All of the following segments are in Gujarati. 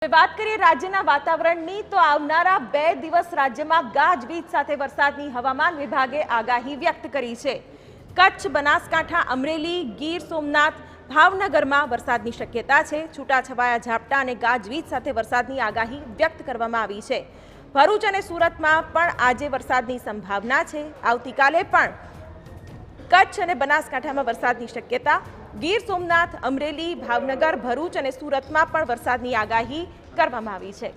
વાત કરીએ રાજ્યના વાતાવરણની તો આવનારા 2 દિવસ રાજ્યમાં ગાજવીજ સાથે વરસાદની હવામાન વિભાગે આગાહી વ્યક્ત કરી છે। કચ્છ, બનાસકાંઠા, અમરેલી, ગીર સોમનાથ, ભાવનગરમાં વરસાદની શક્યતા છે। છૂટાછવાયા ઝાપટા અને ગાજવીજ સાથે વરસાદની આગાહી વ્યક્ત કરવામાં આવી છે। ભરૂચ અને સુરતમાં પણ આજે વરસાદની સંભાવના છે। આવતીકાલે પણ કચ્છ અને બનાસકાંઠામાં વરસાદની શક્યતા। ગીર સોમનાથ, અમરેલી, ભાવનગર, ભરૂચ અને સુરતમાં પણ વરસાદની આગાહી કરવામાં આવી છે।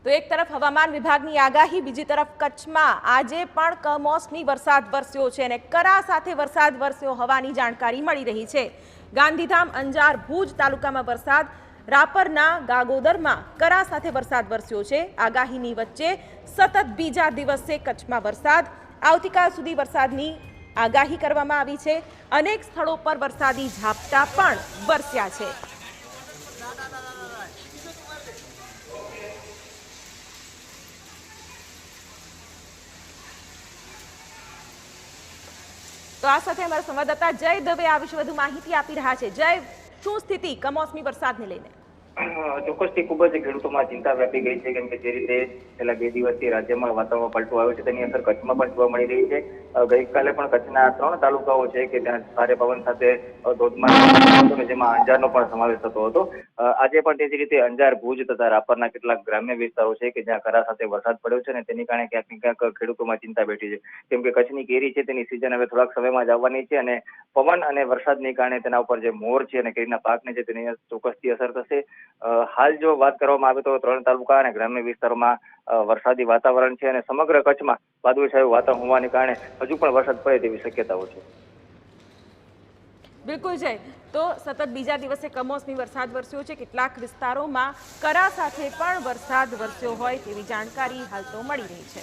તો એક તરફ હવામાન વિભાગની આગાહી, બીજી તરફ કચ્છમાં આજે પણ કમોસમી વરસાદ વરસ્યો છે અને કરા સાથે વરસાદ વરસ્યો હોવાની જાણકારી મળી રહી છે। ગાંધીધામ, અંજાર, ભુજ તાલુકામાં વરસાદ, રાપરના ગાગોદરમાં કરા સાથે વરસાદ વરસ્યો છે। આગાહીની વચ્ચે સતત બીજા દિવસે કચ્છમાં વરસાદ, આવતીકાલ સુધી વરસાદની આગાહી કરવામાં આવી છે। અનેક સ્થળો પર વરસાદી ઝાપટા પણ વરસ્યા છે। તો આ સાથે અમારા સંવાદદાતા જય દવે આ વિશે વધુ માહિતી આપી રહ્યા છે। જય, શું સ્થિતિ કમોસમી વરસાદને લઈને? ચોક્કસથી ખૂબ જ ખેડૂતોમાં ચિંતા વ્યાપી ગઈ છે, કેમ કે જે રીતે છેલ્લા 2 દિવસથી રાજ્યમાં વાતાવરણ પલટો આવ્યો છે તેની અસર કચ્છમાં પણ જોવા મળી રહી છે। ગઈકાલે પણ કચ્છના 3 તાલુકાઓ છે કે ત્યાં ભારે પવન સાથે ધોધમાર, જેમાં અંજારનો પણ સમાવેશ થતો હતો। આજે પણ તે જ રીતે અંજાર, ભુજ તથા રાપરના કેટલાક ગ્રામ્ય વિસ્તારો છે કે જ્યાં કરા સાથે વરસાદ પડ્યો છે અને તેની કારણે ક્યાંક ને ક્યાંક ખેડૂતોમાં ચિંતા બેઠી છે, કેમ કે કચ્છની કેરી છે તેની સિઝન હવે થોડાક સમયમાં જ આવવાની છે અને પવન અને વરસાદને કારણે તેના ઉપર જે મોર છે અને કેરીના પાકને છે તેની ચોક્કસથી અસર થશે। હાલ જો વાત કરવામાં આવે તો 3 તાલુકા અને ગ્રામ્ય વિસ્તારોમાં વરસાદી વાતાવરણ છે અને સમગ્ર કચ્છમાં વાદળછાયું વાતાવરણ હોવાને કારણે હજુ પણ વરસાદ પડે તેવી શક્યતાઓ છે। બિલકુલ જય, તો સતત બીજા દિવસે કમોસમી વરસાદ વરસ્યો છે, કેટલાક વિસ્તારોમાં કરા સાથે પણ વરસાદ વરસ્યો હોય તેવી જાણકારી હાલ તો મળી રહી છે।